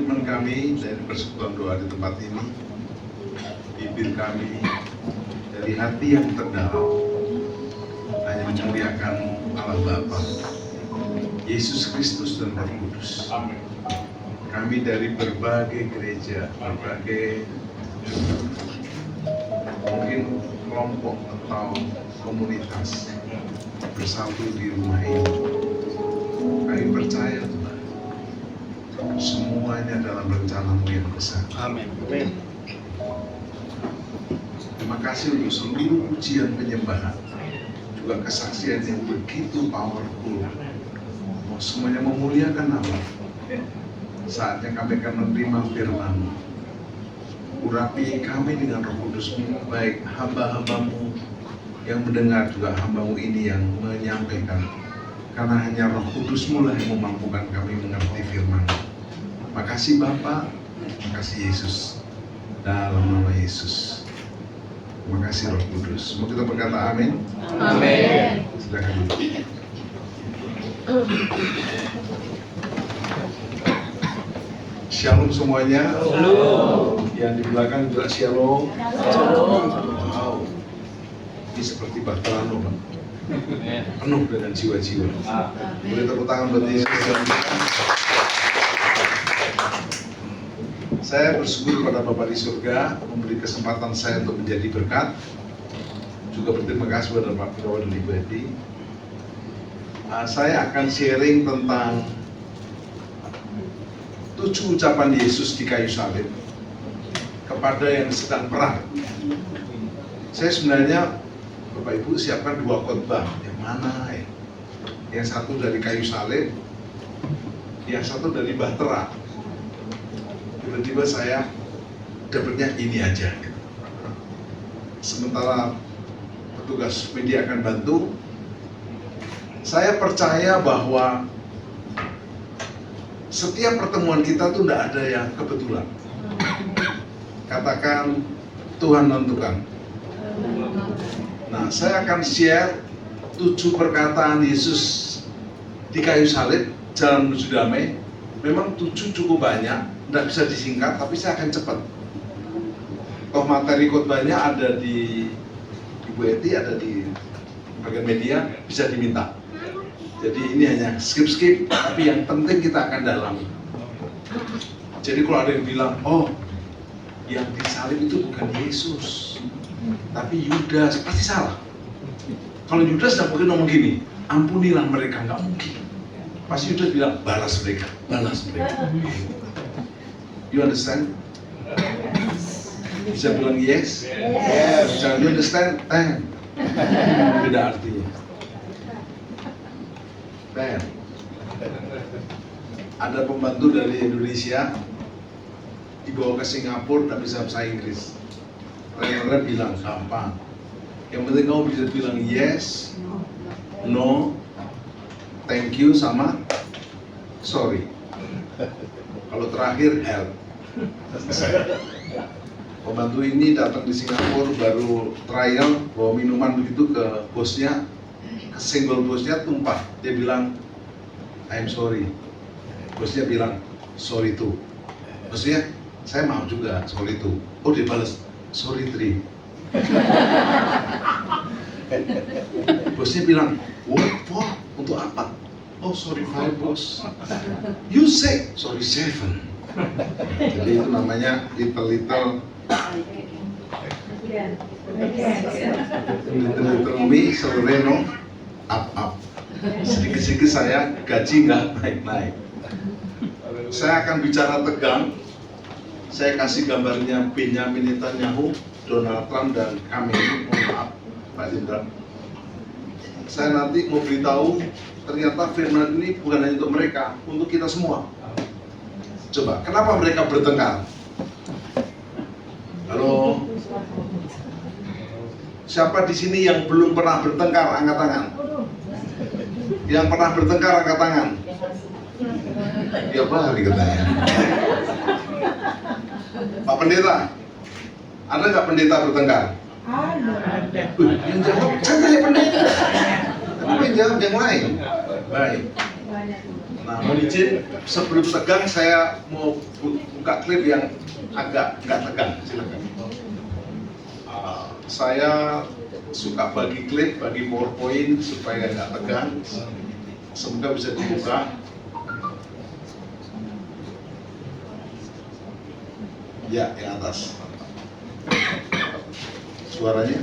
komitmen kami dari persekutuan doa di tempat ini, bibir kami dari hati yang terdalam hanya memuliakan Allah Bapa, Yesus Kristus dan Roh Kudus. Kami dari berbagai gereja, berbagai mungkin kelompok atau komunitas bersatu di rumah ini. Kami percaya Tuhan, semuanya dalam rencana-Mu yang besar. Amin. Terima kasih untuk seluruh pujian penyembahan, juga kesaksian yang begitu powerful. Semuanya memuliakan nama. Saatnya kami akan menerima firman-Mu. Urapi kami dengan Roh Kudus-Mu, baik hamba-hamba-Mu yang mendengar, juga hamba-Mu ini yang menyampaikan. Karena hanya Roh Kudus-Mu lah yang memampukan kami mengerti firman-Mu. Makasih Bapa, makasih Yesus. Dalam nama Yesus. Terima kasih Roh Kudus. Mau kita berkata amin? Amin. Silakan dulu. Shalom semuanya. Shalom. Yang di belakang juga shalom. Shalom. Wow. Ini seperti Bartolano, Pak. Penuh dengan jiwa-jiwa. Boleh tepuk tangan buat Yesus. Saya bersyukur pada Bapa di surga memberi kesempatan saya untuk menjadi berkat. Juga berterima kasih kepada Pak Firawan dan Ibu Edi. Saya akan sharing tentang 7 ucapan Yesus di kayu salib kepada yang sedang perang. Saya sebenarnya, Bapak Ibu, siapkan 2 khotbah. Yang mana ya? Yang satu dari kayu salib, yang satu dari bahtera. Tiba-tiba saya dapatnya ini aja. Sementara petugas media akan bantu, saya percaya bahwa setiap pertemuan kita tuh tidak ada yang kebetulan. Katakan Tuhan menentukan. Nah, saya akan share 7 perkataan Yesus di kayu salib, jalan menuju damai. Memang 7 cukup banyak, tidak bisa disingkat, tapi saya akan cepat. Toh materi khotbahnya ada di Ibu Eti, ada di bagian media, bisa diminta. Jadi ini hanya skip-skip, tapi yang penting kita akan dalami. Jadi kalau ada yang bilang, oh yang disalib itu bukan Yesus, tapi Yudas, pasti salah. Kalau Yudas tidak mungkin ngomong gini, ampunilah mereka, nggak mungkin. Pasti Yudas bilang, balas mereka, balas mereka. You understand? Bisa bilang yes? Yes. Bisa you understand? Beda artinya. Ben, ada pembantu dari Indonesia dibawa ke Singapura, tak bisa bahasa Inggris. Trainernya bilang gampang. Yang penting kamu bisa bilang yes, no, thank you sama sorry. Kalau terakhir help. Pembantu ini datang di Singapura baru trial, bawa minuman begitu ke bosnya. Senggol bosnya tumpah, dia bilang I'm sorry. Bosnya bilang sorry too. Bosnya, saya mau juga sorry too. Oh, dia balas sorry 3. Bosnya bilang what for? Untuk apa? Oh, sorry 5 bos. You say sorry 7. Jadi itu namanya little me Solreno up. Sedikit-sedikit saya gaji nggak naik-naik. Saya akan bicara tegang. Saya kasih gambarnya Benjamin Netanyahu, Donald Trump, dan kami. Mohon maaf, Pak Jenderal. Saya nanti mau beritahu ternyata firman ini bukan hanya untuk mereka, untuk kita semua. Coba, kenapa mereka bertengkar? Halo? Siapa di sini yang belum pernah bertengkar, angkat tangan. Yang pernah bertengkar, angkat tangan. Tiap hari katanya. Pak Pendeta, ada nggak pendeta bertengkar? Ada. Yang jawab, saya tanya pendeta. Tapi yang jawab yang lain. Baik. Nah, mohon izin sebelum tegang saya mau buka klip yang agak nggak tegang, silakan. Saya suka bagi klip, bagi PowerPoint supaya nggak tegang. Semoga bisa dibuka. Ya, yang atas. Suaranya.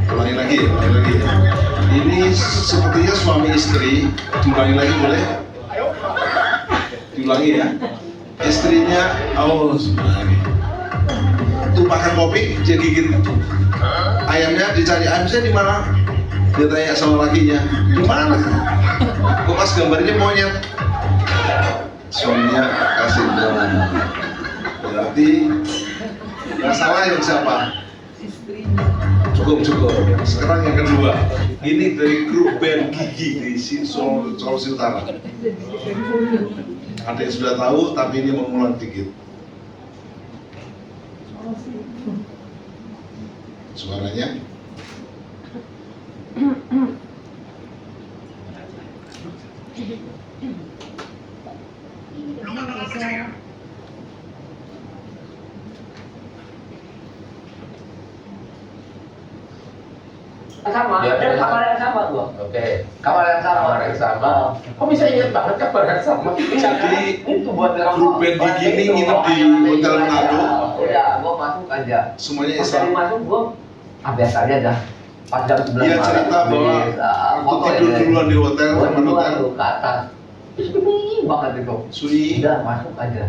Ulangi lagi. Ini sepertinya suami istri. Diulangi lagi boleh? Diulangi ya. Istrinya, lagi. Tumpahkan kopi, dia gigit. Ayamnya dicari, ayamnya di mana? Dia tanya sama lakinya, di mana? Kok pas gambarnya monyet? Suaminya kasih jalan. Berarti nggak salah yang siapa? Cukup. Sekarang yang kedua, ini dari grup band Gigi di Sulawesi Utara. Ada yang sudah tahu, tapi ini mengulang dikit. Suaranya. Sama, kamar yang sama gua. Oke. Kamar yang sama. Kamar yang sama. Kok bisa ingat banget kamar yang sama? Jadi Itu buat grup band Gigi ini nginep di Hotel Manado. Udah, gua masuk aja. Semuanya Pas dari Islam. masuk gua biasa aja dah. Pas jam 11 Dia cerita bahwa waktu tidur duluan di hotel, gua teman duluan hotel. tuh ke atas. Sunyi banget itu. Sunyi. Udah masuk aja.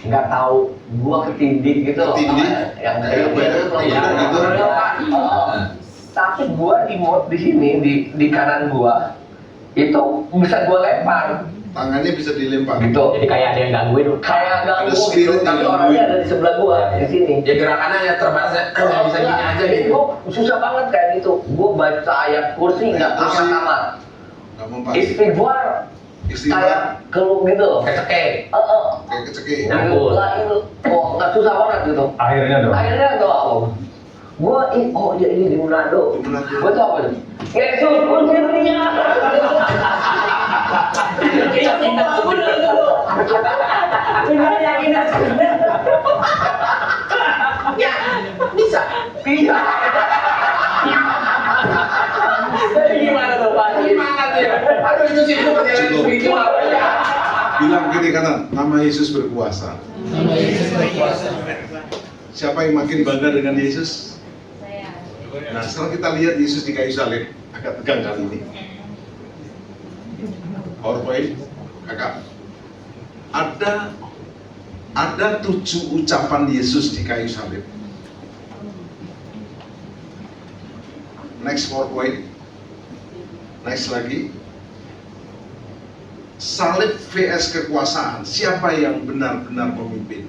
Nggak tahu gua ketindih gitu loh. Ketindih? Yang Kayak gitu. Tapi gua di sini di kanan gua itu bisa gua lempar Tangannya bisa dilempar. gitu. Jadi kayak ada yang gangguin. Kayak Ada ganggu spirit gitu, yang tapi gangguin. orangnya ada di sebelah gua di sini. Ya gerakannya hanya terbatas, nggak bisa gini aja gitu. Gua susah banget kayak gitu. Gua baca ayat kursi nggak punya Kursi. kamar. Nggak mempan. Istighfar Istighfar kayak keluh gitu. Kecekek. kayak kecekik. Nyangkut. Itu nggak susah banget gitu. Akhirnya doa Allah. Gua ya ini di Manado. Di Manado. Gua tuh apa tuh? Yesus kuncinya. Benar yakin ya bisa. Bisa. Jadi gimana tuh Pak? Semangat ya. Aduh itu sih itu perjalanan Cukup. spiritual. Bilang kiri kanan, nama Yesus berkuasa. Siapa yang makin bangga dengan Yesus? Nah, sekarang kita lihat Yesus di kayu salib. Agak tegang kali ini. PowerPoint, kakak. Ada 7 ucapan Yesus di kayu salib. Next PowerPoint. Next lagi. Salib vs kekuasaan. Siapa yang benar-benar memimpin?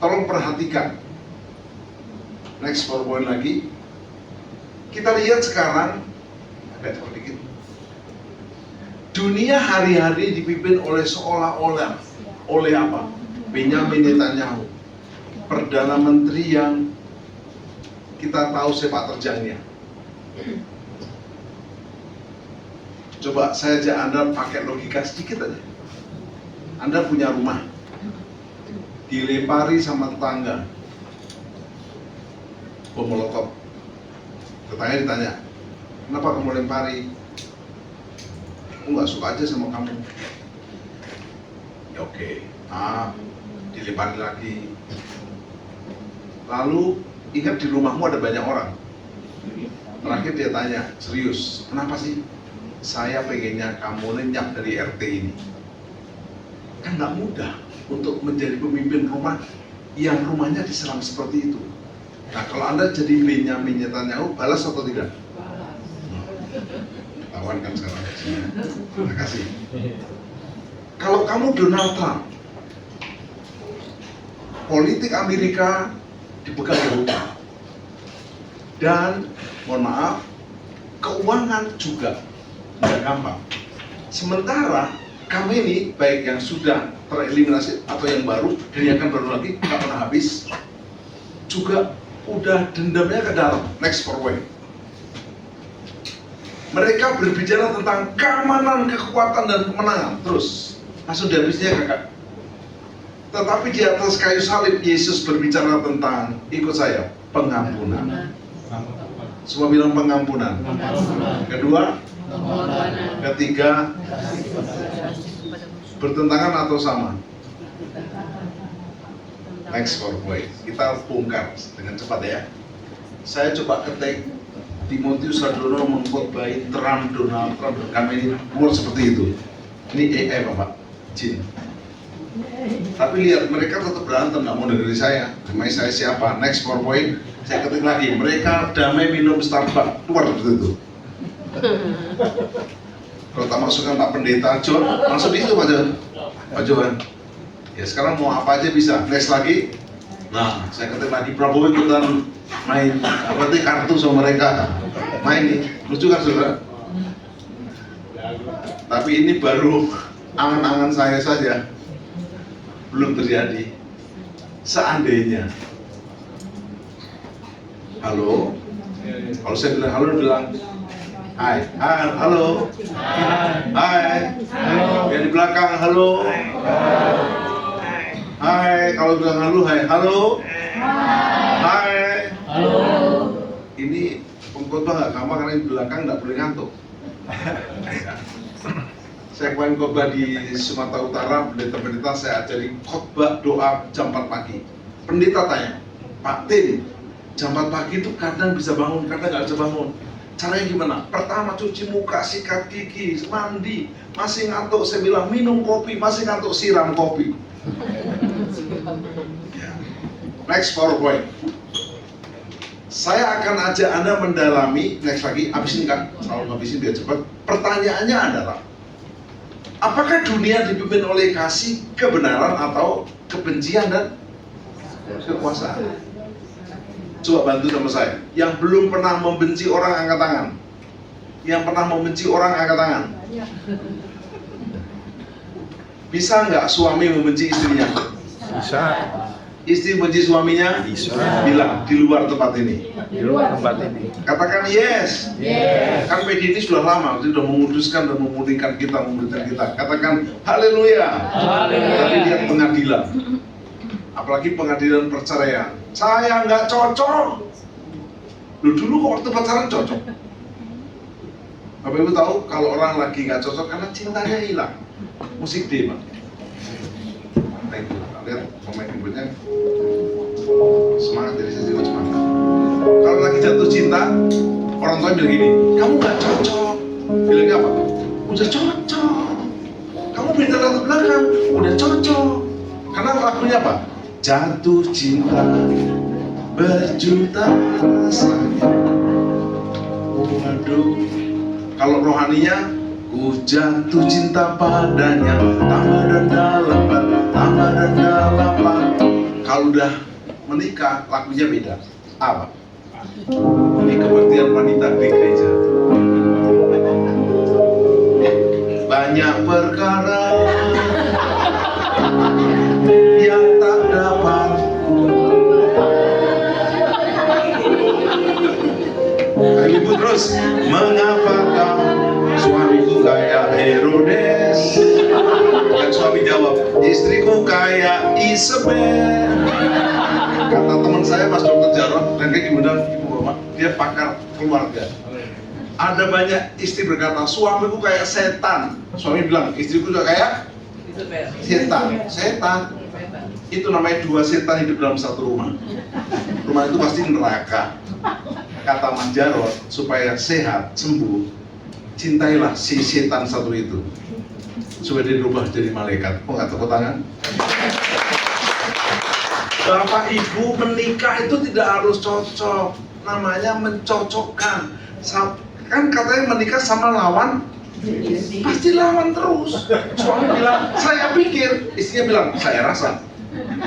Tolong perhatikan. Next PowerPoint lagi. Kita lihat sekarang, agak sedikit. Dunia hari-hari dipimpin oleh seolah-olah oleh apa? Benyamin Netanyahu, Perdana Menteri yang kita tahu sepak terjangnya. Coba saya ajak Anda pakai logika sedikit aja. Anda punya rumah, dilempari sama tetangga, bom molotov. Tetangga ditanya, kenapa kamu lempari? Aku nggak suka aja sama kamu. Ya oke, dilempari lagi. Lalu ingat di rumahmu ada banyak orang. Terakhir dia tanya, serius, kenapa sih? Saya pengennya kamu lenyap dari RT ini. Kan nggak mudah untuk menjadi pemimpin rumah yang rumahnya diserang seperti itu. Nah, kalau Anda jadi Benyamin Netanyahu, balas atau tidak? Ketahuan kan sekarang. Terima kasih. Kalau kamu Donald Trump, politik Amerika dipegang Eropa, dan mohon maaf, keuangan juga tidak gampang. Sementara kami ini, baik yang sudah tereliminasi atau yang baru, dan yang akan baru lagi, nggak pernah habis, juga udah dendamnya ke dalam. Next PowerPoint. Mereka berbicara tentang keamanan, kekuatan, dan kemenangan. Terus, langsung di habisnya kakak. Tetapi di atas kayu salib, Yesus berbicara tentang, ikut saya, pengampunan. Semua bilang pengampunan. Kedua, ketiga, bertentangan atau sama? Next PowerPoint. Kita bongkar dengan cepat ya. Saya coba ketik Timotius Sadono mengkhotbahi Trump, Donald Trump, kami ini keluar seperti itu. Ini AI Bapak, Jin. Tapi lihat, mereka tetap berantem, nggak mau dengerin saya. Namanya saya siapa? Next PowerPoint. Saya ketik lagi, mereka damai minum Starbucks, keluar seperti itu. Kalau tak masukkan Pak Pendeta John, langsung di situ Pak Johan. Ya sekarang mau apa aja bisa. Next lagi. Nah, saya ketik lagi Prabowo ikutan main apa itu kartu sama mereka. Main nih, lucu kan saudara? Tapi ini baru angan-angan saya saja, belum terjadi. Seandainya, halo, kalau saya bilang halo, bilang hai, halo, hai, yang di belakang halo, hai, kalau bilang halo, hai, halo, hai, ini pengkhotbah nggak gampang karena di belakang nggak boleh ngantuk. Saya kemarin khotbah di Sumatera Utara, pendeta-pendeta saya ajari khotbah doa jam 4 pagi. Pendeta tanya, Pak Tim, jam 4 pagi itu kadang bisa bangun, kadang nggak bisa bangun. Caranya gimana? Pertama cuci muka, sikat gigi, mandi, masih ngantuk, saya bilang minum kopi, masih ngantuk siram kopi. Next PowerPoint. Saya akan ajak Anda mendalami, next lagi, habisin kan? Kalau habisin biar cepat. Pertanyaannya adalah, apakah dunia dipimpin oleh kasih, kebenaran, atau kebencian dan kekuasaan? Coba bantu sama saya. Yang belum pernah membenci orang angkat tangan. Yang pernah membenci orang angkat tangan. Bisa nggak suami membenci istrinya? Bisa. Istri benci suaminya? Bisa. Bilang di luar tempat ini. Di luar tempat ini. Katakan yes. Yes. Kan PD ini sudah lama, sudah menguduskan dan memulihkan kita, memberikan kita. Katakan haleluya. Tapi lihat pengadilan. Apalagi pengadilan perceraian. Saya nggak cocok. Dulu kok waktu pacaran cocok. Bapak Ibu tahu kalau orang lagi nggak cocok karena cintanya hilang. Musik D, Pak. Thank you. Lihat pemain berikutnya. Semangat dari sisi semangat. Kalau lagi jatuh cinta, orang tua bilang gini, kamu nggak cocok. Bilangnya apa? Udah cocok. Kamu beda latar belakang, udah cocok. Karena lagunya apa? Jatuh cinta berjuta rasanya. Waduh. Kalau rohaninya, ku jatuh cinta padanya, tambah dan dalam, tambah dan dalam. Kalau udah menikah, lagunya beda. Apa? Ini kebaktian wanita di gereja. Banyak perkara yang tak dapat. Ibu terus, mengapa kau suamiku kayak Herodes? Dan suami jawab, istriku kayak Isabel. Kata teman saya Mas Dokter Jarod, dan kayak diundang Ibu Bapak, dia pakar keluarga. Ada banyak istri berkata, suamiku kayak setan. Suami bilang, istriku juga kayak setan. Setan. Itu namanya dua setan hidup dalam satu rumah. Rumah itu pasti neraka. Kata Mas Jarod, supaya sehat, sembuh, cintailah si setan satu itu supaya dia berubah jadi malaikat. Kok nggak tepuk tangan? Bapak Ibu menikah itu tidak harus cocok, namanya mencocokkan. Kan katanya menikah sama lawan, pasti lawan terus. Suami bilang, saya pikir, istrinya bilang, saya rasa.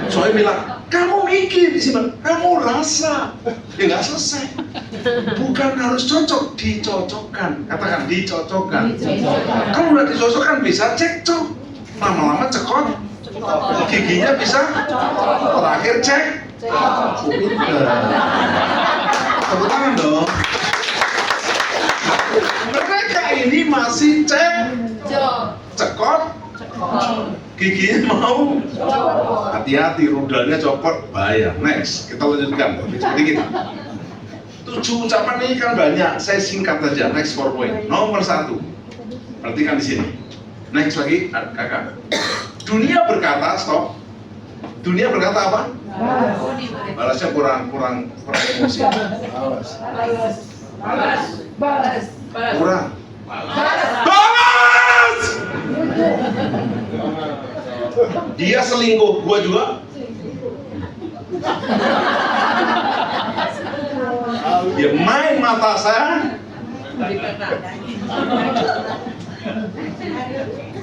Suami bilang, kamu mikir, istri bilang, kamu rasa. Ya nggak selesai. Bukan harus cocok, dicocokkan. Katakan dicocokkan. Kalau udah dicocokkan bisa cekcok, lama-lama cekot, giginya bisa terakhir cek. Tepuk tangan dong. Mereka masih cekot, giginya mau. Hati-hati, rudalnya copot, bahaya. Next, kita lanjutkan. Sedikit. 7 ucapan ini kan banyak, saya singkat saja. Next PowerPoint. Nomor 1. Perhatikan di sini. Next lagi, kakak. Dunia berkata, stop. Dunia berkata apa? Balasnya kurang emosi. Kurang. Balas! Dia selingkuh, gua juga. Dia main mata saya.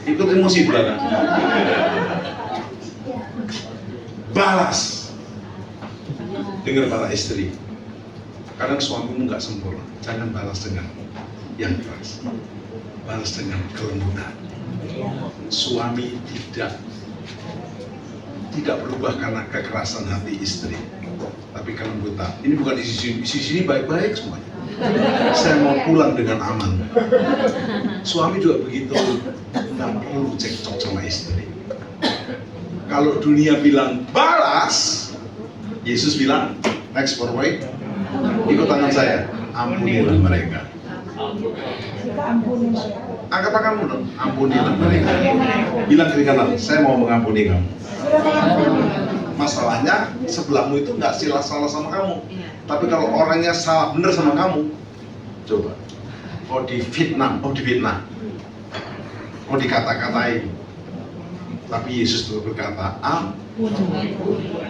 Ikut emosi belakang. Balas. Dengar para istri. Kadang suamimu nggak sempurna. Jangan balas dengan yang keras. Balas dengan kelembutan. Suami tidak berubah karena kekerasan hati istri, tapi kelembutan. Ini bukan di sini baik-baik semuanya. Saya mau pulang dengan aman. Suami juga begitu, nggak perlu cekcok sama istri. Kalau dunia bilang balas, Yesus bilang, next PowerPoint, ikut tangan saya, ampunilah mereka. Angkat tanganmu dong, ampunilah mereka. Bilang kiri kanan, saya mau mengampuni kamu. Masalahnya sebelahmu itu nggak salah sama kamu, tapi kalau orangnya salah bener sama kamu, coba, difitnah, dikata-katain, tapi Yesus itu berkata,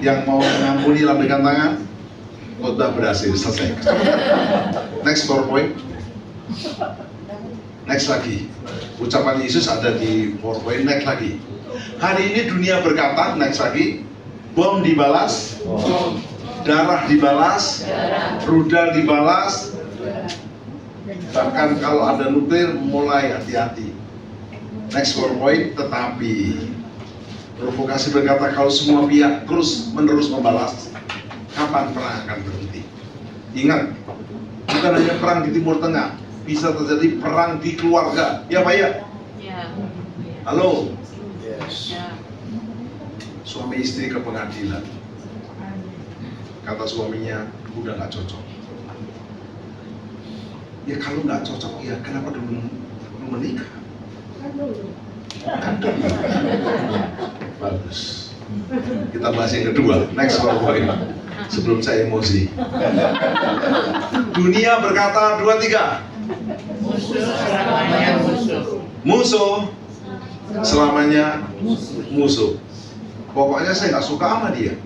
yang mau mengampuni lambaikan tangan, khotbah berhasil, selesai. Next PowerPoint. Next lagi, ucapan Yesus ada di PowerPoint. Next lagi. Hari ini dunia berkata, next lagi, bom dibalas, darah dibalas, rudal dibalas, bahkan kalau ada nuklir mulai hati-hati. Next PowerPoint. Tetapi provokasi berkata, kalau semua pihak terus menerus membalas, kapan perang akan berhenti? Ingat, bukan hanya perang di Timur Tengah, bisa terjadi perang di keluarga. Ya Pak ya? Halo? Suami istri ke pengadilan. Kata suaminya, udah gak cocok. Ya kalau gak cocok, ya kenapa dulu menikah? Kan dulu. Bagus. Kita bahas yang kedua. Next PowerPoint. Sebelum saya emosi. Dunia berkata 2, 3. Musuh selamanya musuh. Pokoknya saya nggak suka sama dia.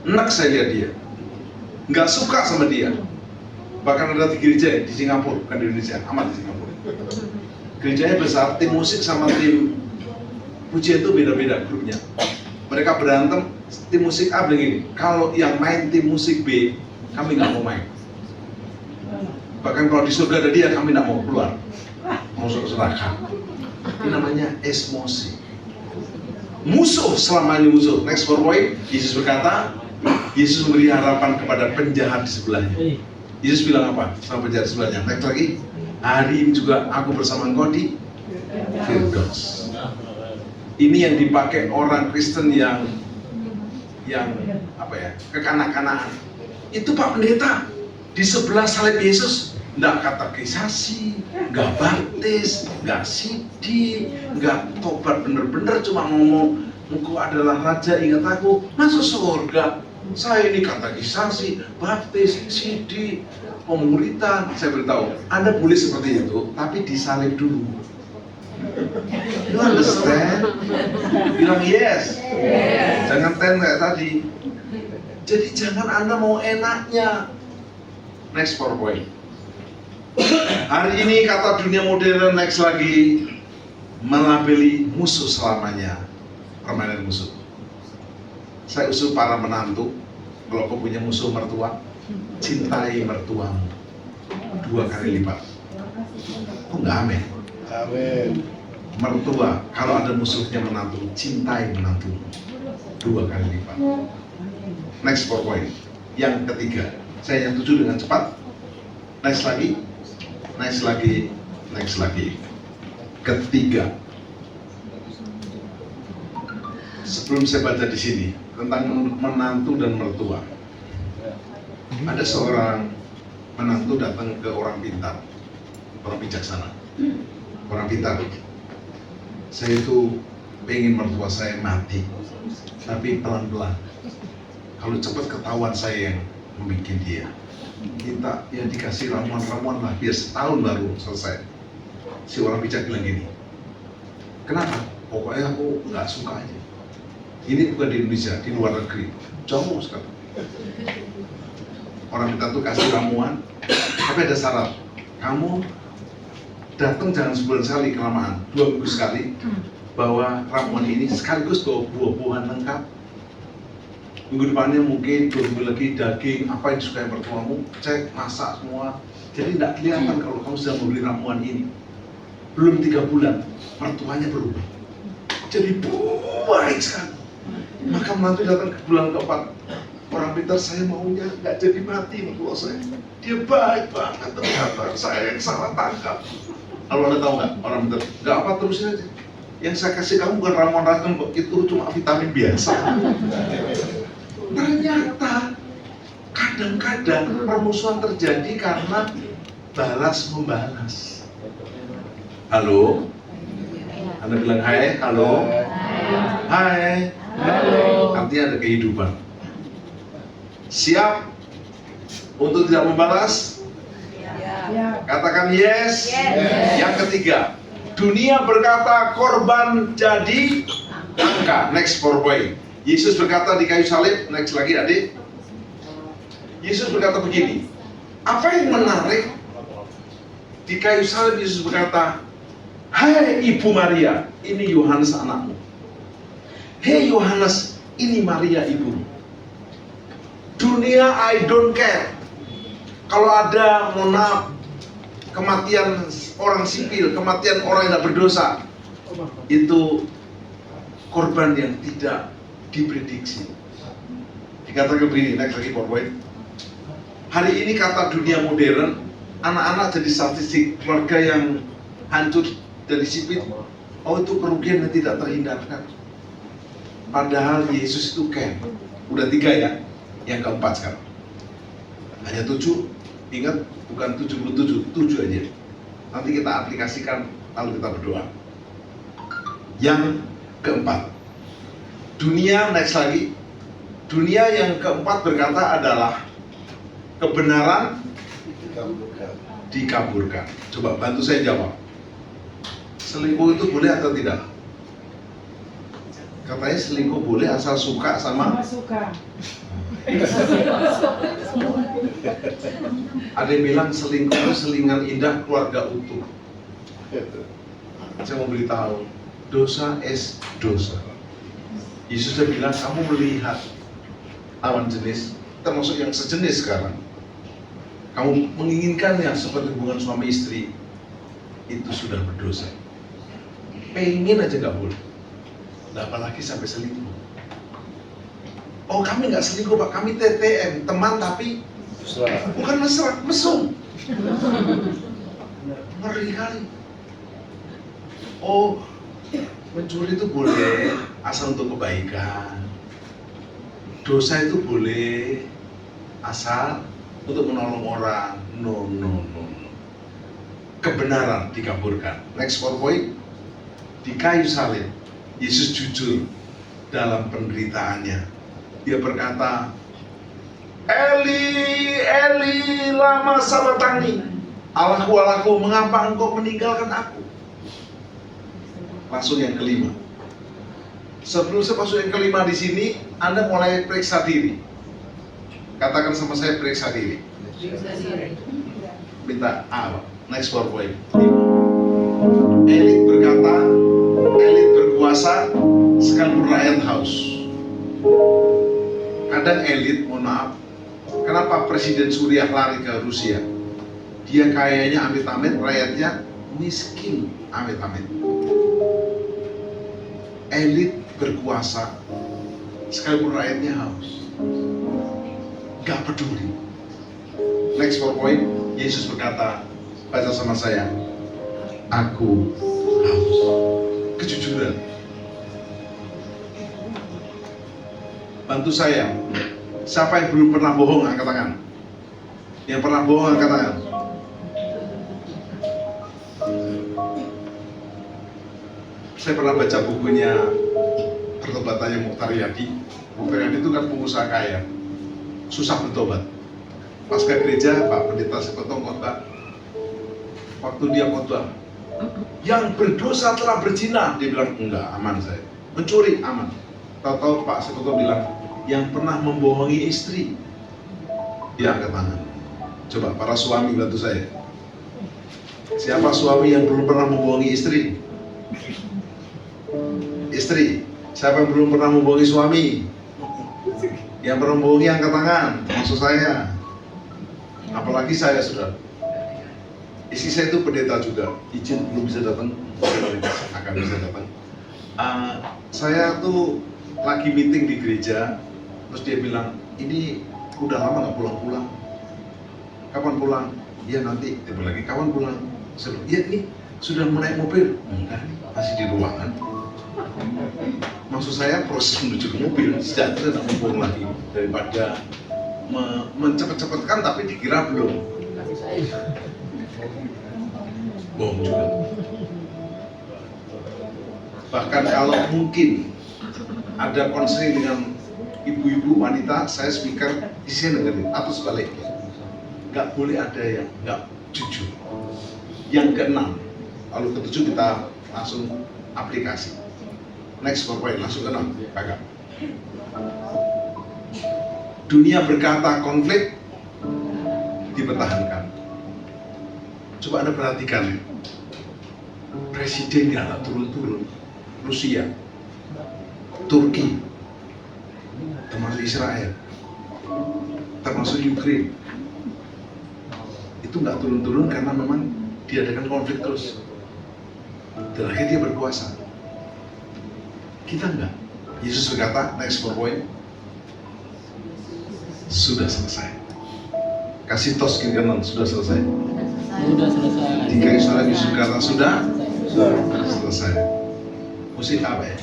Enak saya lihat dia. Nggak suka sama dia. Bahkan ada di gereja di Singapura, bukan di Indonesia, aman di Singapura. Gerejanya besar, tim musik sama tim pujian itu beda-beda grupnya. Mereka berantem, tim musik A bilang gini, kalau yang main tim musik B, kami nggak mau main. Bahkan kalau di surga ada dia, kami nggak mau keluar, mau serahkan. Ini namanya emosi. Musuh selamanya musuh. Next PowerPoint. Yesus berkata, Yesus memberi harapan kepada penjahat di sebelahnya. Yesus bilang apa sama penjahat di sebelahnya? Next lagi. Hari ini juga aku bersama engkau di Firdaus. Ini yang dipakai orang Kristen yang apa ya, kekanak-kanakan. Itu Pak Pendeta, di sebelah salib Yesus nggak katekisasi, nggak baptis, nggak sidi, nggak tobat bener-bener, cuma ngomong engkau adalah raja, ingat aku, masuk surga. Saya ini katekisasi, baptis, sidi, pemuritan. Saya beritahu, Anda boleh seperti itu, tapi disalib dulu. You understand? Bilang yes. Jangan ten kayak tadi. Jadi jangan Anda mau enaknya. Next PowerPoint. Hari ini kata dunia modern, next lagi, melabeli musuh selamanya. Permainan musuh. Saya usul para menantu, kalau kau punya musuh mertua, cintai mertuamu 2 kali lipat. Kok nggak amin? Amin. Mertua, kalau ada musuhnya menantu, cintai menantu 2 kali lipat. Next PowerPoint. Yang ketiga, saya yang 7 dengan cepat. Next lagi, Next lagi. Ketiga. Sebelum saya baca di sini tentang menantu dan mertua. Ada seorang menantu datang ke orang pintar, orang bijaksana, orang pintar. Saya itu pengen mertua saya mati, tapi pelan-pelan. Kalau cepat ketahuan saya yang membuat dia. Kita ya dikasih ramuan-ramuan lah, biar setahun baru selesai. Si orang bijak bilang gini, kenapa? Pokoknya aku nggak suka aja. Ini bukan di Indonesia, di luar negeri, jauh sekali. Orang kita tuh kasih ramuan, tapi ada syarat. Kamu datang jangan sebulan sekali kelamaan, 2 minggu sekali. Bawa ramuan ini sekaligus bawa buah-buahan lengkap. Minggu depannya mungkin 2 minggu lagi daging, apa yang disukai mertuamu, cek, masak semua. Jadi tidak kelihatan kalau kamu sedang membeli ramuan ini. Belum 3 bulan, mertuanya berubah. Jadi baik sekali. Maka menantu datang ke bulan keempat. Orang pintar, saya maunya nggak jadi mati mertua saya. Dia baik banget ternyata, saya yang salah tangkap. Kalau Anda tahu nggak, orang pintar, nggak apa terusin aja. Yang saya kasih kamu bukan ramuan-ramuan kok, itu cuma vitamin biasa. Ternyata kadang-kadang permusuhan terjadi karena balas membalas. Halo? Anda bilang hai, halo? Hai. Halo. Artinya ada kehidupan. Siap untuk tidak membalas? Ya. Katakan yes. Yes. Yang ketiga, dunia berkata korban jadi angka. Next PowerPoint. Yesus berkata di kayu salib. Next lagi adik. Yesus berkata begini. Apa yang menarik? Di kayu salib Yesus berkata, hai Ibu Maria, ini Yohanes anakmu. Hei Yohanes, ini Maria ibumu. Dunia I don't care. Kalau ada, mohon maaf, kematian orang sipil, kematian orang yang tidak berdosa, itu korban yang tidak diprediksi. Dikatakan begini, next lagi PowerPoint. Hari ini kata dunia modern, anak-anak jadi statistik, keluarga yang hancur dari sipil, oh itu kerugian yang tidak terhindarkan. Padahal Yesus itu udah 3 ya, yang keempat sekarang. Hanya 7, ingat bukan 77, 7 aja. Nanti kita aplikasikan lalu kita berdoa. Yang keempat, dunia next lagi. Dunia yang keempat berkata adalah kebenaran dikaburkan. Coba bantu saya jawab. Selingkuh itu boleh atau tidak? Katanya selingkuh boleh asal suka sama suka. Ada yang bilang selingkuh itu selingan indah keluarga utuh. Saya mau beritahu, dosa es dosa. Yesus sudah bilang kamu melihat lawan jenis, termasuk yang sejenis sekarang. Kamu menginginkan yang seperti hubungan suami istri, itu sudah berdosa. Pengen aja nggak boleh. Apalagi sampai selingkuh. Oh kami nggak selingkuh Pak, kami TTM, teman tapi bukan mesra, mesum. Ngeri kali. Oh mencuri itu boleh asal untuk kebaikan. Dosa itu boleh asal untuk menolong orang. No. Kebenaran dikaburkan. Next PowerPoint. Di kayu salib Yesus jujur dalam penderitaannya. Dia berkata, Eli, Eli, lama sabatani. Allahku, Allahku, mengapa engkau meninggalkan aku? Langsung yang kelima. Sebelum saya masuk yang kelima di sini, Anda mulai periksa diri. Katakan sama saya periksa diri. Minta A, next PowerPoint. Elit berkata, elit berkuasa, sekalipun rakyat haus. Kadang elit, mohon maaf, kenapa Presiden Suriah lari ke Rusia? Dia kayanya amit-amit, rakyatnya miskin amit-amit. Elit berkuasa, sekalipun rakyatnya haus, gak peduli. Next PowerPoint. Yesus berkata, Baca sama saya. Aku haus. Kejujuran. Bantu saya. Siapa yang belum pernah bohong angkat tangan? Yang pernah bohong angkat tangan. Saya pernah baca bukunya Pertobatannya Mukhtar Yadi. Mukhtar Yadi itu kan pengusaha kaya, susah bertobat. Pas ke gereja, Pak Pendeta sepotong khotbah. Waktu dia khotbah, yang berdosa telah berzina, dia bilang enggak, aman saya. Mencuri aman. Tahu-tahu Pak Sepotong bilang, yang pernah membohongi istri, dia angkat tangan. Coba para suami bantu saya. Siapa suami yang belum pernah membohongi istri? Istri. Siapa yang belum pernah membohongi suami? Yang pernah membohongi angkat tangan. Maksud saya, apalagi saya sudah. Istri saya itu pendeta juga. Izin belum bisa datang, akan bisa datang. Saya tuh lagi meeting di gereja, terus dia bilang, ini udah lama nggak pulang-pulang. Kapan pulang? Iya nanti. Dia bilang lagi, kapan pulang? Saya bilang, iya nih, sudah mau naik mobil. Enggak, masih di ruangan. Maksud saya proses menuju ke mobil, sejak itu tidak mumpung lagi daripada mencepet-cepetkan tapi dikira belum. Bohong juga. Bahkan kalau mungkin ada konseling dengan ibu-ibu wanita, saya speaker di sini dengerin atau sebaliknya. Nggak boleh ada yang nggak jujur. Yang keenam, lalu ketujuh kita langsung aplikasi. Next PowerPoint, langsung ke 6, kakak. Dunia berkata konflik dipertahankan. Coba Anda perhatikan ya. Presiden nggak turun-turun. Rusia, Turki, termasuk Israel, termasuk Ukraina. Itu nggak turun-turun karena memang diadakan konflik terus. Terakhir dia berkuasa. Kita enggak. Yesus berkata, next PowerPoint, sudah selesai. Kasih tos kiri kanan, sudah selesai. Sudah selesai. Jika Israel Yesus berkata sudah selesai. Musik apa ya?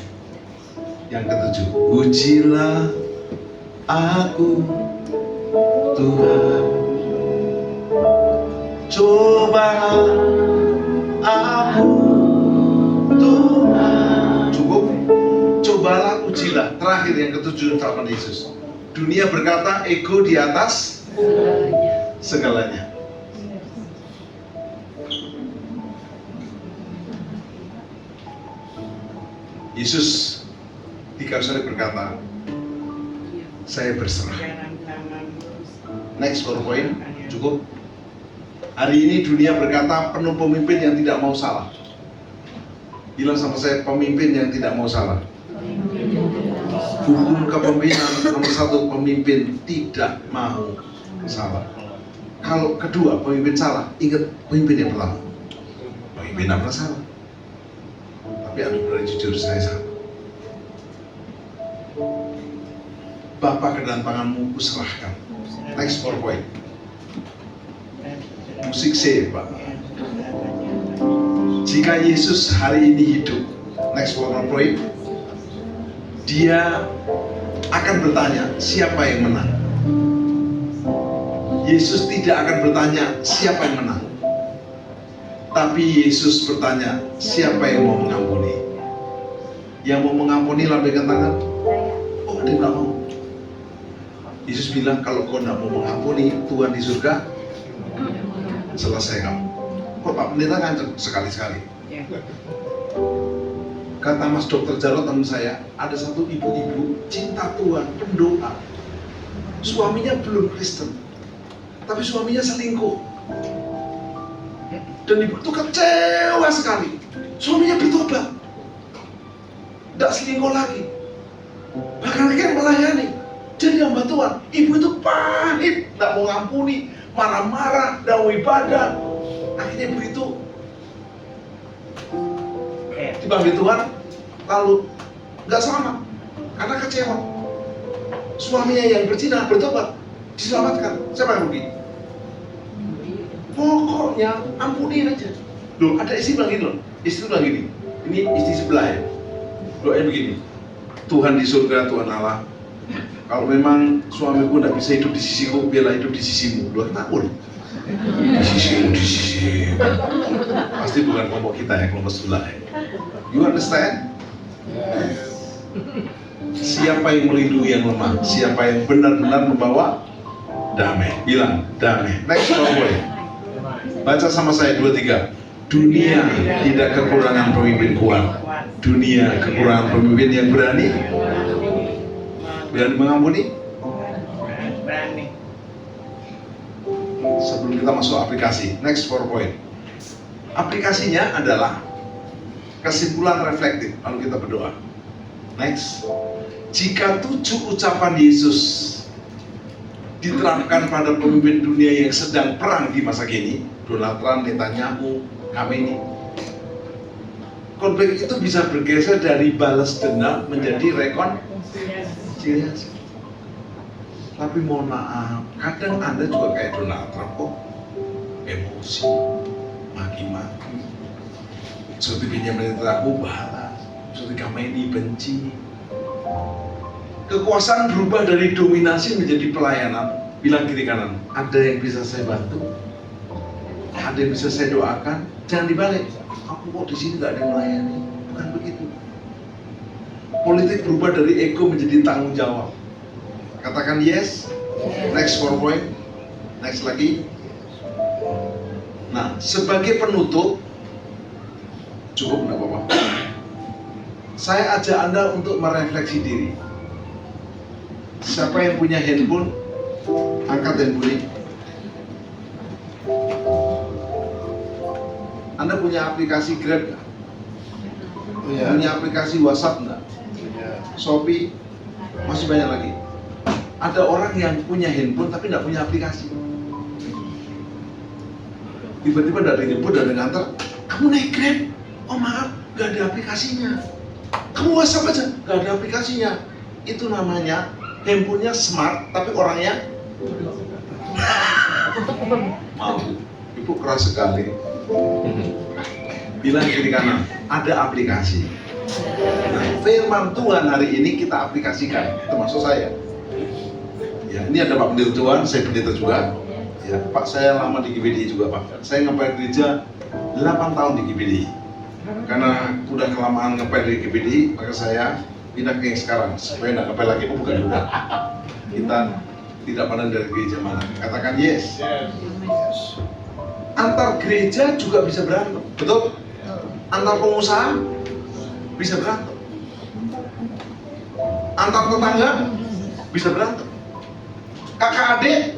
Yang ketujuh, pujilah aku Tuhan. Coba aku Tuhan. Cukup. Cobalah, pujilah. Terakhir yang ketujuh ucapan Yesus. Dunia berkata ego di atas segalanya. Yesus di kayu salib berkata, saya berserah. Next PowerPoint, cukup. Hari ini dunia berkata penuh pemimpin yang tidak mau salah. Bilang sama saya, pemimpin yang tidak mau salah. Hukum kepemimpinan nomor 1, pemimpin tidak mau salah. Kalau kedua, pemimpin salah, ingat pemimpin yang pertama. Pemimpin tidak pernah salah. Tapi aku berani jujur, saya salah. Bapa ke dalam tanganmu kuserahkan. Next PowerPoint. Musik C, Pak. Jika Yesus hari ini hidup, next PowerPoint, dia akan bertanya, siapa yang menang? Yesus tidak akan bertanya, siapa yang menang? Tapi Yesus bertanya, siapa yang mau mengampuni? Yang mau mengampuni lambaikan tangan. Oh, dia tidak mau. Yesus bilang, kalau kau tidak mau mengampuni, Tuhan di surga selesai kamu. Kok Pak Pendeta ngancam sekali-sekali? Kata Mas Dokter Jarot teman saya, ada satu ibu-ibu cinta Tuhan, pendoa. Suaminya belum Kristen, tapi suaminya selingkuh. Dan ibu itu kecewa sekali. Suaminya bertobat, tidak selingkuh lagi, bahkan akhirnya melayani, jadi hamba Tuhan. Ibu itu pahit, tidak mau ngampuni, marah-marah, tidak mau ibadah. Akhirnya ibu itu dipanggil Tuhan, lalu nggak selamat karena kecewa. Suaminya yang berzina bertobat, diselamatkan. Siapa yang rugi? Pokoknya ampunin aja. Loh, ada istri bilang gini loh. Istri bilang gini. Ini istri sebelah ya. Doanya begini. Tuhan di surga, Tuhan Allah. Kalau memang suamiku tidak bisa hidup di sisiku, biarlah hidup di sisimu. Loh, kenapa? Di sisimu, di sisimu. Pasti bukan kelompok kita ya, kelompok sebelah ya. You understand? Siapa yang melindungi yang lemah? Siapa yang benar-benar membawa damai? Bilang damai. Next PowerPoint. Baca sama saya 2-3. Dunia tidak kekurangan pemimpin kuat. Dunia kekurangan pemimpin yang berani. Berani mengampuni. Berani. Sebelum kita masuk aplikasi, next PowerPoint. Aplikasinya adalah kesimpulan reflektif lalu kita berdoa. Next. Jika 7 ucapan Yesus diterapkan pada pemimpin dunia yang sedang perang di masa kini, Donald Trump, Netanyahu, kami ini, konflik itu bisa bergeser dari balas dendam menjadi rekonsiliasi. Tapi mohon maaf, kadang Anda juga kayak Donald Trump kok, emosi, maki-maki. Seperti Benyamin Netanyahu balas, seperti Khamenei benci. Kekuasaan berubah dari dominasi menjadi pelayanan. Bilang kiri kanan, ada yang bisa saya bantu, ada yang bisa saya doakan. Jangan dibalik. Aku kok di sini nggak ada yang melayani. Bukan begitu. Politik berubah dari ego menjadi tanggung jawab. Katakan yes. Next PowerPoint. Next lagi. Nah, sebagai penutup, cukup enggak apa-apa. Saya ajak Anda untuk merefleksi diri. Siapa yang punya handphone, angkat handphone. Anda punya aplikasi Grab nggak? Punya aplikasi WhatsApp nggak? Shopee, masih banyak lagi. Ada orang yang punya handphone tapi nggak punya aplikasi. Tiba-tiba dari jemput, dari ngantar, kamu naik Grab? Oh maaf, nggak ada aplikasinya. Kamu WhatsApp aja, nggak ada aplikasinya. Itu namanya handphonenya smart, tapi orangnya mau. Ibu keras sekali. Bilang kiri kanan, ada aplikasi. Nah, firman Tuhan hari ini kita aplikasikan, termasuk saya. Ya, ini ada Pak Pendeta Tuhan, saya pendeta juga. Ya, Pak saya lama di GBDI juga Pak. Saya ngepel gereja 8 tahun di GBDI. Karena udah kelamaan ngepel di GBDI, maka saya pindah ke yang sekarang supaya nggak ngepel lagi. Bukan udah. Kita tidak pandang dari gereja mana. Katakan yes. Antar gereja juga bisa berantem, betul? Antar pengusaha bisa berantem. Antar tetangga bisa berantem. Kakak adik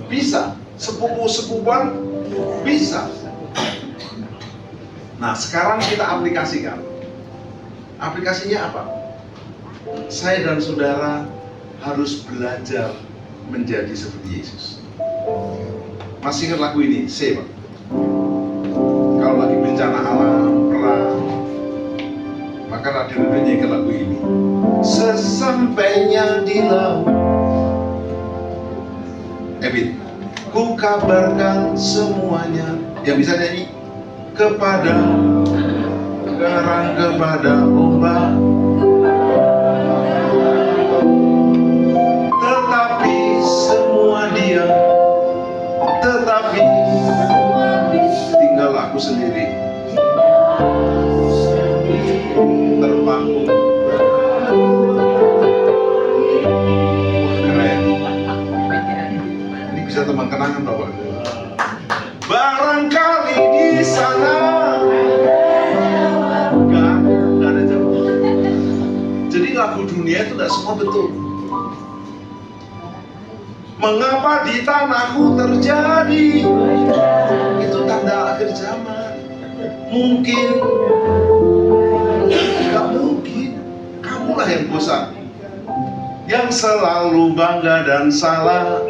bisa, sepupu-sepupuan bisa. Nah, sekarang kita aplikasikan. Aplikasinya apa? Saya dan saudara harus belajar menjadi seperti Yesus. Masih ingat lagu ini? C, Pak. Kalau lagi bencana alam, perang, maka radio nyanyikan lagu ini. Sesampainya di laut, Ebit, ku kabarkan semuanya. Yang bisa nyanyi? Kepada karang, kepada ombak, tetapi semua diam. Tetapi tinggal aku sendiri, terpaku. Keren. Ini bisa teman kenangan Bapak. Barangkali di sana nggak ada jawaban. Jadi lagu dunia itu tidak semua betul. Mengapa di tanahku terjadi? Itu tanda akhir zaman. Mungkin, gak mungkin. Kamulah yang bosan, yang selalu bangga dan salah.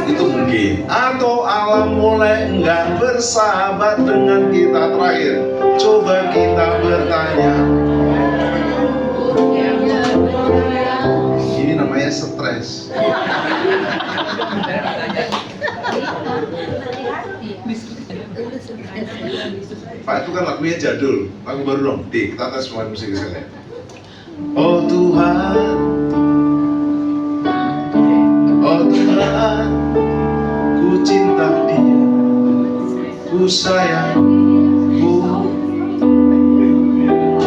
Itu mungkin. Atau alam mulai enggak bersahabat dengan kita. Terakhir, coba kita bertanya. Ini namanya stres. Pak, itu kan lagunya jadul, lagu baru dong. Kita tes pemain musik sekalian. Oh Tuhan, oh Tuhan, ku cinta Dia, ku sayang,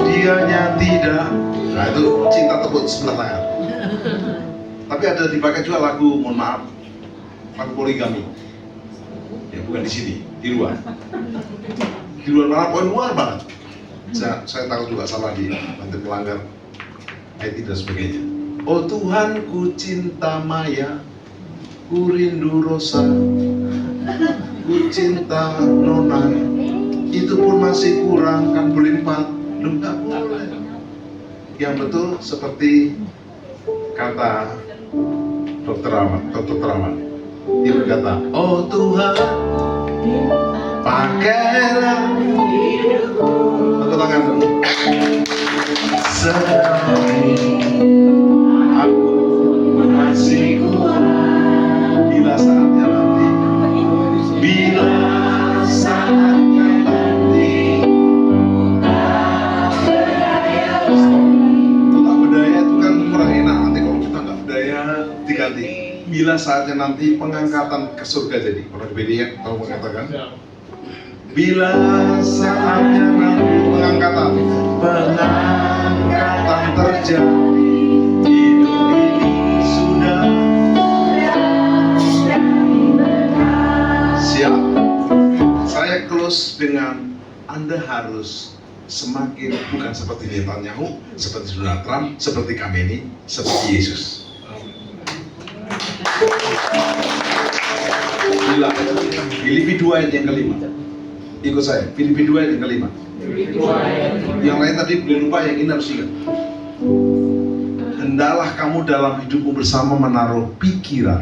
dianya tidak. Nah itu cinta tepuk sebelah tangan. Tapi ada dipakai juga lagu, mohon maaf, lagu poligami. Ya bukan di sini, di luar. Di luar mana poin luar banget. Saya tahu juga salah di nanti melanggar IT dan sebagainya. Oh Tuhan, ku cinta Maya, ku rindu Rosa, ku cinta Nona. Itu pun masih kurang, kan boleh 4. Enggak boleh. Yang betul seperti kata Dr. Rahman. Dia berkata, oh Tuhan, pakailah hidupku. Tepuk tangan dulu. Selama aku masih kuat, bila saatnya nanti, bila saatnya nanti, tak berdaya itu kan kurang enak. Nanti kalau kita nggak berdaya diganti. Bila saatnya nanti pengangkatan ke surga jadi. Orang BD ya, tahu mengatakan. Bila saatnya nanti pengangkatan terjadi, hidup ini sudah siap. Saya close dengan Anda harus semakin bukan seperti Netanyahu, seperti Donald Trump, seperti Khamenei, seperti Yesus. Bila Filipi 2 ayat yang kelima. Ikut saya, Filipi 2 ayat yang kelima. Yang lain tadi boleh lupa, yang ini harus ingat. Hendaklah kamu dalam hidupmu bersama menaruh pikiran.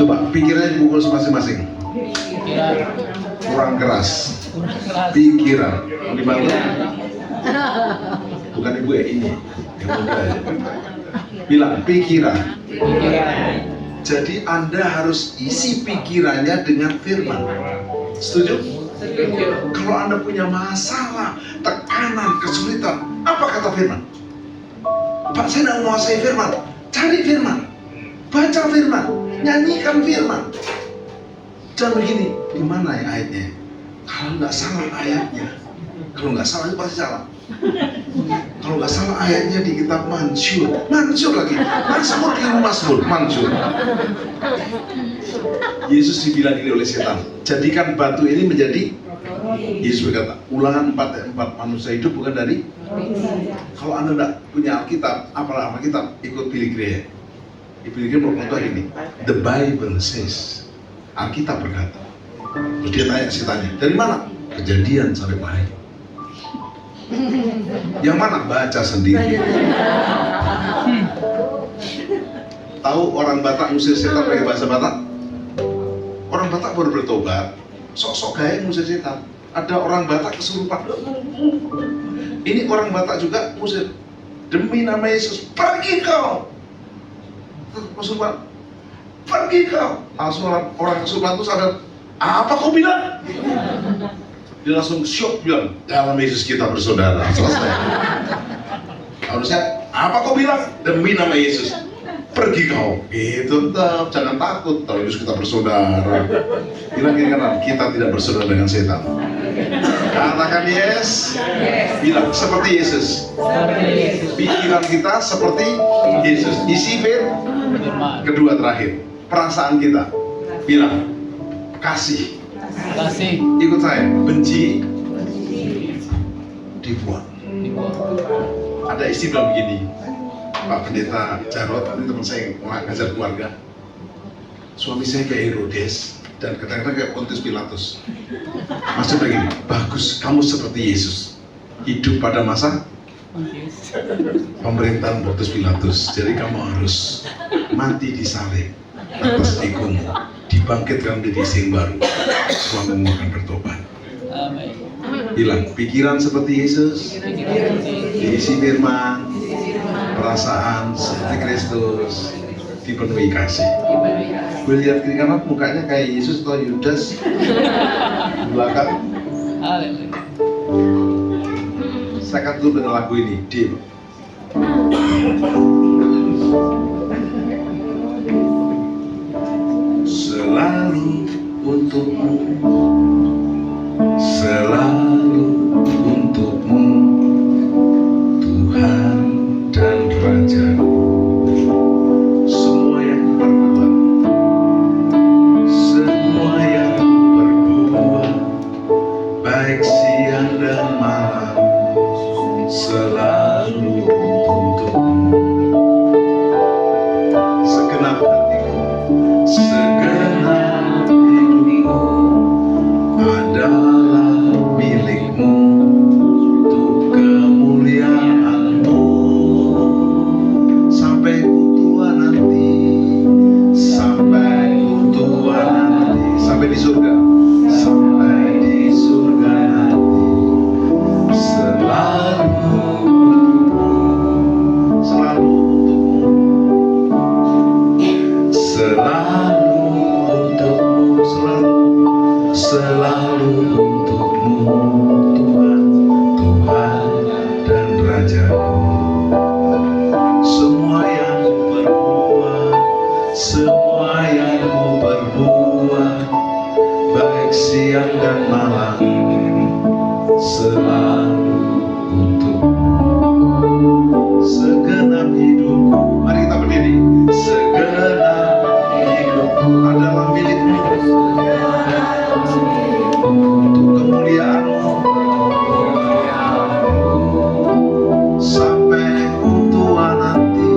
Coba pikirannya dipukul masing-masing. Kurang keras. Pikiran. Mau dibantu? Bukan ibu ya, ini. Yang muda ya. Bilang pikiran. Jadi Anda harus isi pikirannya dengan firman. Setuju? Kalau Anda punya masalah, tekanan, kesulitan, apa kata firman? Pak, saya tidak menguasai firman. Cari firman, baca firman, nyanyikan firman. Jangan begini, di mana ya ayatnya? Kalau nggak salah ayatnya, kalau nggak salah itu pasti salah. Kalau nggak salah ayatnya di kitab Mansur lagi, Mazmur, Mansur. Yesus dibilang ini oleh setan, jadikan batu ini menjadi. Yesus berkata, Ulangan 4 ayat 4, manusia hidup bukan dari. Kalau Anda tidak punya Alkitab, apalah Alkitab, ikut Billy Graham. Billy Graham berkata ini, the Bible says, Alkitab berkata. Terus dia tanya, setannya, dari mana? Kejadian sampai Wahyu. Yang mana? Baca sendiri. Tahu orang Batak ngusir setan pakai bahasa Batak? Orang Batak baru bertobat, sok-sok gaya ngusir setan. Ada orang Batak kesurupan. Ini orang Batak juga ngusir. Demi nama Yesus, pergi kau. Kesurupan, pergi kau. Langsung orang kesurupan itu sadar, apa kau bilang? Dia langsung syok bilang, dalam Yesus kita bersaudara. Selesai. Harusnya, apa kau bilang? Demi nama Yesus, pergi kau. Itu tetap, jangan takut. Dalam Yesus kita bersaudara. Bilang kiri kanan, kita tidak bersaudara dengan setan. Katakan yes. Bilang seperti Yesus. Pikiran kita seperti Yesus. Isi firman. Kedua terakhir, perasaan kita. Bilang kasih. Ikut saya. Benci dibuang. Ada istri bilang begini, Pak Pendeta Jarot, ini teman saya yang ngajar keluarga. Suami saya kayak Herodes dan kadang-kadang kayak Pontius Pilatus. Maksudnya begini, bagus, kamu seperti Yesus, hidup pada masa pemerintahan Pontius Pilatus. Jadi kamu harus mati di salib atas egomu, dibangkitkan menjadi istri yang baru. Suamimu akan bertobat. Bilang pikiran seperti Yesus, diisi firman, perasaan seperti Kristus, dipenuhi kasih. Gue lihat kiri kanan mukanya kayak Yesus atau Yudas di belakang. Saya akan tutup dengan lagu ini, D. Selalu untukmu, selalu untukmu, Tuhan dan Raja. Semua yang berbuat, semua yang berbuat, baik siang dan malam, selalu untukmu. Segenap hatiku, segenap hidupku adalah milikmu, untuk kemuliaan-Mu. Sampai ku tua nanti, sampai ku tua nanti, sampai di surga, sampai di surga nanti, selalu untukmu, selalu untukmu, selalu untukmu, selalu untukmu, Tuhan, Tuhan dan Raja-Ku. Semua yang ku perbuat, semua yang ku perbuat, baik siang dan malam, selalu untukmu. Segenap hidupku, mari kita berdiri. Segenap hidupku adalah milikmu, untuk kemuliaan-Mu. Sampai ku tua nanti,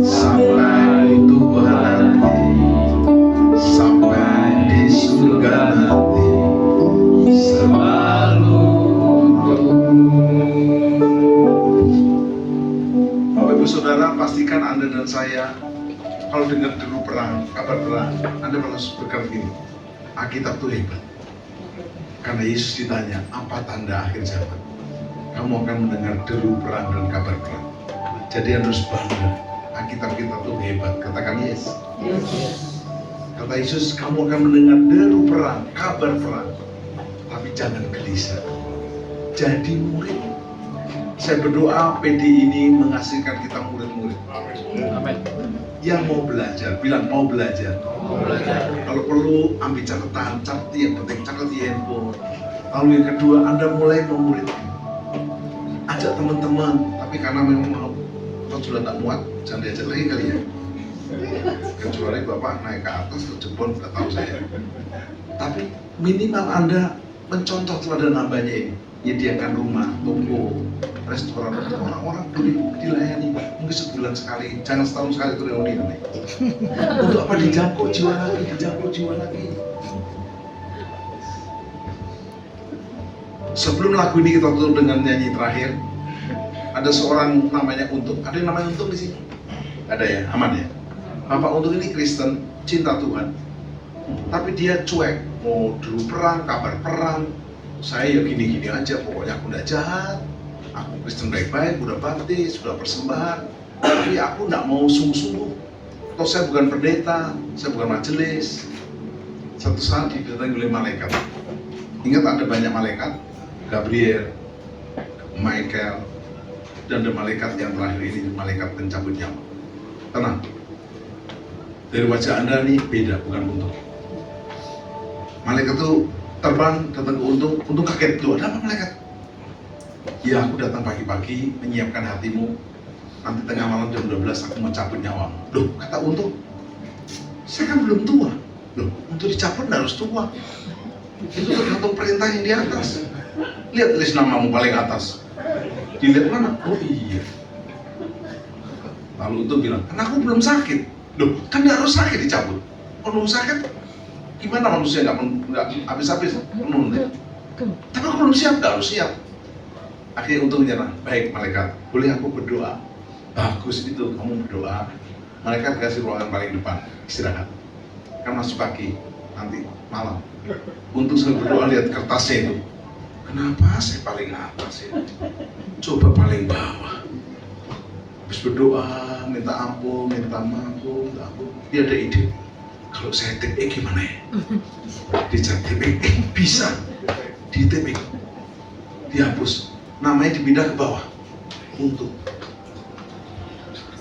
sampai ku tua nanti, sampai di surga nanti, selalu untukmu. Bapak Ibu Saudara, pastikan Anda dan saya kalau dengar deru perang, kabar perang, Anda harus berkata gini, Alkitab itu hebat. Karena Yesus ditanya, apa tanda akhir zaman? Kamu akan mendengar deru perang dan kabar perang. Jadi Anda harus bangga, Alkitab kita itu hebat. Katakan yes. Kata Yesus, kamu akan mendengar deru perang, kabar perang. Tapi jangan gelisah. Jadi murid. Saya berdoa PD ini menghasilkan kita murid-murid. Amin. Yang mau belajar, bilang mau belajar. Kalau perlu ambil catatan, catat yang penting, catat di handphone. Lalu yang kedua, Anda mulai memuridkan. Ajak teman-teman, tapi karena memang mau, kalau sudah tak muat, jangan diajak lagi kali ya. Kecuali Bapak naik ke atas ke Jepun, nggak tahu saya. Tapi minimal Anda mencontoh teladan hambanya ini, menyediakan rumah, toko, restoran, orang-orang dilayani mungkin sebulan sekali, jangan setahun sekali itu reuni nanti. Untuk apa dijangkau jiwa lagi, dijangkau jiwa lagi. Sebelum lagu ini kita tutup dengan nyanyi terakhir, ada seorang namanya Untung. Ada yang namanya Untung di sini? Ada ya, aman ya. Bapak Untung ini Kristen, cinta Tuhan, tapi dia cuek. Mau dulu perang, kabar perang, saya ya gini-gini aja, pokoknya aku nggak jahat, aku Kristen baik-baik, udah baptis, sudah persembahan, tapi aku nggak mau sungguh-sungguh. Toh saya bukan pendeta, saya bukan majelis. Satu saat didatangi oleh malaikat. Ingat ada banyak malaikat, Gabriel, Michael, dan ada malaikat yang terakhir ini, malaikat pencabut nyawa. Tenang, dari wajah Anda nih beda, bukan Untung. Malaikat itu terbang datang ke Untung kaget, loh ada apa malaikat? Ya aku datang pagi-pagi menyiapkan hatimu, nanti tengah malam jam 12 aku mau cabut nyawamu. Loh kata Untung, saya kan belum tua. Loh untuk dicabut harus tua, itu tergantung perintah yang di atas. Lihat list namamu paling atas, dilihat mana? Oh iya. Lalu Untung bilang, kan aku belum sakit. Loh kan nggak harus sakit dicabut. Kalau sakit gimana manusia nggak habis-habis menunda. Tapi aku belum siap, nggak harus siap. Akhirnya Untung nyerah. Baik malaikat, boleh aku berdoa? Bagus itu, kamu berdoa. Malaikat kasih ruangan paling depan, istirahat. Kan masih pagi, nanti malam. Untung saya berdoa lihat kertasnya itu. Kenapa saya paling atas ya? Coba paling bawah. Habis berdoa, minta ampun, minta maaf, dia ada ide. Kalau saya tip gimana ya? Dicari tip bisa, di tip dihapus, namanya dipindah ke bawah. Untuk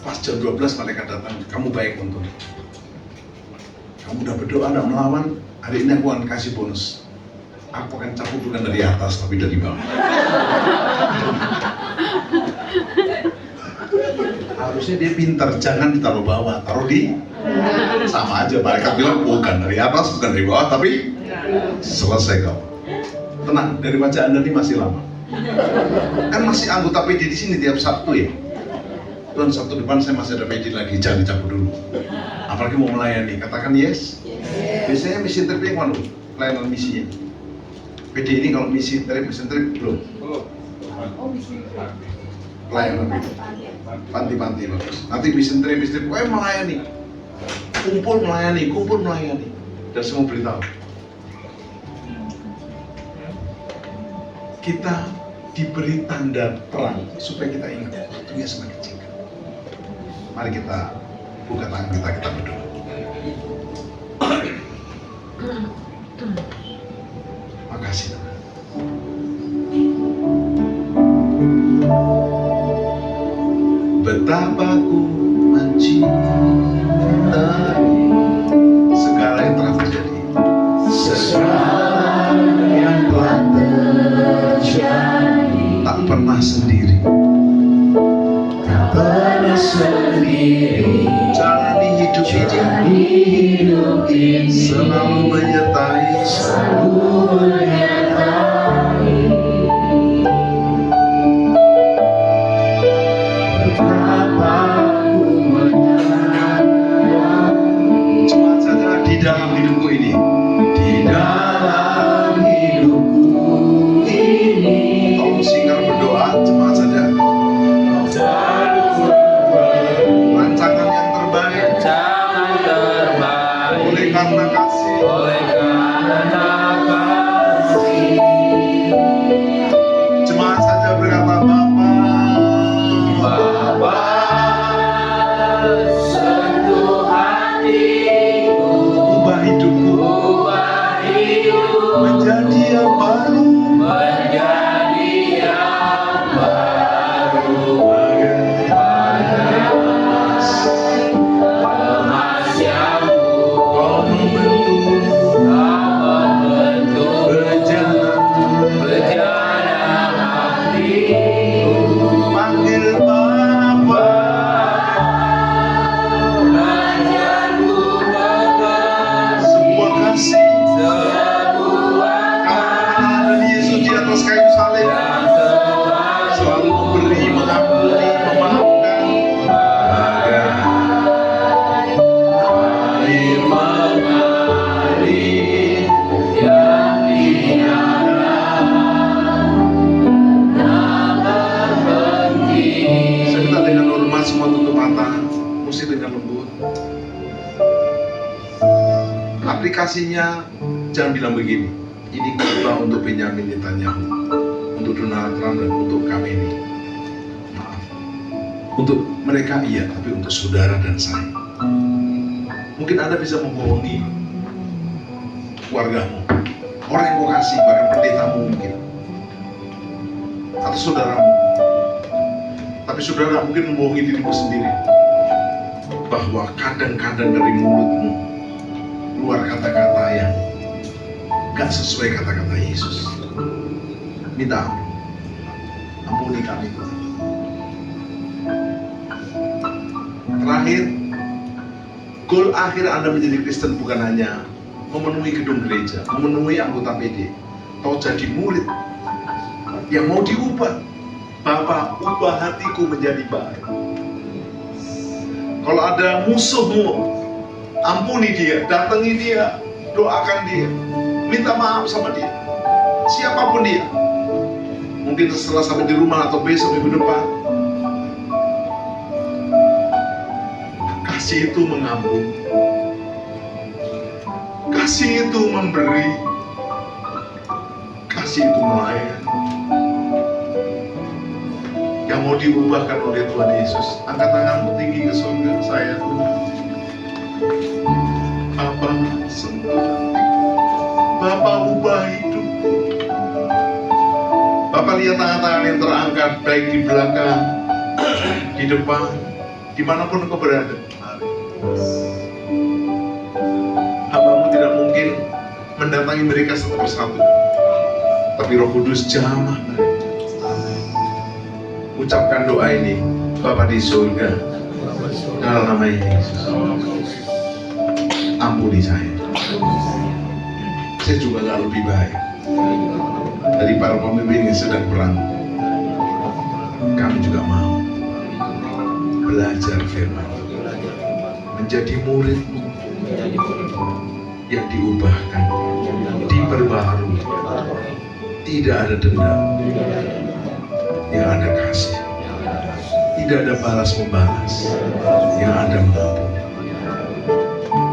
pas jam 12 mereka datang, kamu baik untuk. Kamu udah berdoa, udah melawan, hari ini aku akan kasih bonus. Aku akan cabut bukan dari atas tapi dari bawah. Harusnya dia pintar, jangan ditaruh bawah, taruh di sama aja. Mereka bilang bukan dari atas, bukan dari bawah, tapi selesai kau. Tenang, dari wajah Anda ini masih lama. Kan masih anggota PD di sini tiap Sabtu ya. Tuhan, Sabtu depan saya masih ada PD lagi, jangan dicabut dulu. Apalagi mau melayani, katakan yes. Biasanya misi trip yang mana? Pelayanan misinya. PD ini kalau misi trip belum. Pelayanan itu. Panti-panti bagus. Nanti misi trip, melayani. Kumpul melayani. Dan semua beritahu. Kita diberi tanda terang supaya kita ingat waktunya semakin singkat. Mari kita buka tangan kita berdoa. Makasih Tuhan. Betapa ku mencintai segala yang telah terjadi, segala yang telah terjadi, tak pernah sendiri, jalani hidup ini, selalu menyertai, cuma saja di dalam hidupku ini, tolong singkat berdoa, cuma saja rancangan yang terbaik, oleh karena kasih, cuma saja berkata Bapa, sentuh hatiku, ubah hidupku menjadi yang baru, kau membentuk berjalan panggil Bapa, sebuah kasih karena ada Yesus di atas kayu salib, selalu memberi, mengampuni, memaafkan, saya minta dengan hormat semua tutup mata, musik dengan lembut. Aplikasinya jangan bilang begini, ini khotbah untuk Benyamin Netanyahu, untuk Donald Trump dan untuk kami ini. Maaf, untuk mereka iya, tapi untuk saudara dan saya. Mungkin Anda bisa membohongi keluargamu, orang yang kau kasih, bahkan pendetamu mungkin, atau saudaramu. Tapi saudara mungkin membohongi dirimu sendiri, bahwa kadang-kadang dari mulutmu keluar kata-kata yang gak sesuai kata-kata Yesus. Minta ampun, ampuni kami Tuhan. Terakhir, goal akhir Anda menjadi Kristen bukan hanya memenuhi gedung gereja, memenuhi anggota PD, atau jadi murid yang mau diubah. Bapa, ubah hatiku menjadi baik. Kalau ada musuhmu, ampuni dia, datangi dia, doakan dia, minta maaf sama dia, siapapun dia. Mungkin setelah sampai di rumah atau besok minggu depan. Kasih itu mengampuni, kasih itu memberi, kasih itu melayani. Yang mau diubahkan oleh Tuhan Yesus. Angkat tanganmu tinggi ke surga. Saya Bapa sentuh, Bapa ubah hidup. Bapak lihat tangan-tangan yang terangkat, baik di belakang, di depan, dimanapun engkau berada. Hambamu tidak mungkin mendatangi mereka satu persatu, tapi Roh Kudus jamah mereka. Ucapkan doa ini, Bapa di surga, dalam nama Yesus, ampuni saya. Saya juga gak lebih baik dari para pemimpin yang sedang perang. Kami juga mau belajar firman, menjadi murid-Mu yang diubahkan, diperbaharui. Tidak ada dendam, yang ada kasih. Tidak ada balas-membalas, yang ada mengampuni.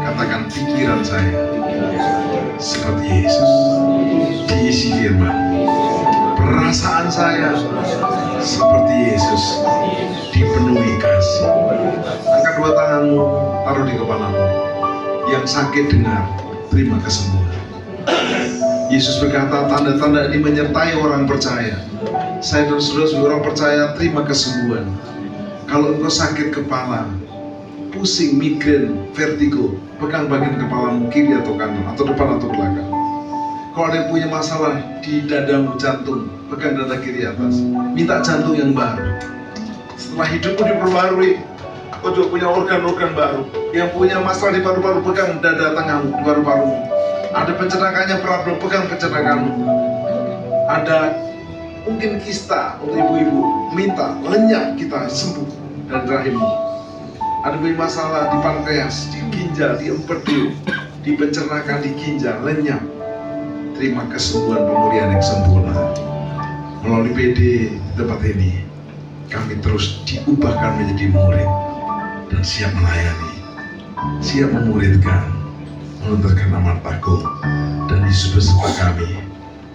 Katakan pikiran saya seperti Yesus, diisi firman. Perasaan saya seperti Yesus, dipenuhi kasih. Angkat dua tanganmu, taruh di kepalamu. Yang sakit dengar, terima kesembuhan. Yesus berkata, tanda-tanda ini menyertai orang percaya. Saya dan saudara sebagai orang percaya, terima kesembuhan. Kalau engkau sakit kepala, pusing, migrain, vertigo, pegang bagian kepalamu kiri atau kanan, atau depan atau belakang. Kalau ada yang punya masalah di dadamu, jantung, pegang dada kiri atas, minta jantung yang baru. Setelah hidupmu diperbarui, kau juga punya organ-organ baru. Yang punya masalah di paru-paru, pegang dada tengahmu, di paru-parumu. Ada pencernakannya problem, pegang pencernakanmu. Ada mungkin kista untuk ibu-ibu, minta lenyap, kita sembuh dari rahimmu. Ada masalah di pankreas, di ginjal, di empedu, di pencernakan, di ginjal, lenyap. Terima kesembuhan, pemulihan yang sempurna. Melalui PD di tempat ini, kami terus diubahkan menjadi murid dan siap melayani, siap memuridkan, menuntutkan amanat agung, dan Yesus beserta kami.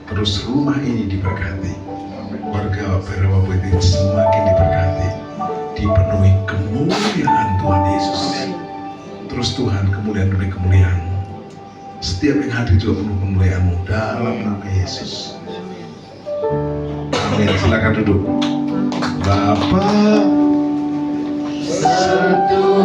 Terus rumah ini diberkati, warga Berawapun ini semakin diberkati, dipenuhi kemuliaan Tuhan Yesus. Terus Tuhan, kemuliaan demi kemuliaan, setiap yang hadir juga penuh kemuliaan-Mu dalam nama Yesus. Amin. Silakan duduk. Bapa Sentuh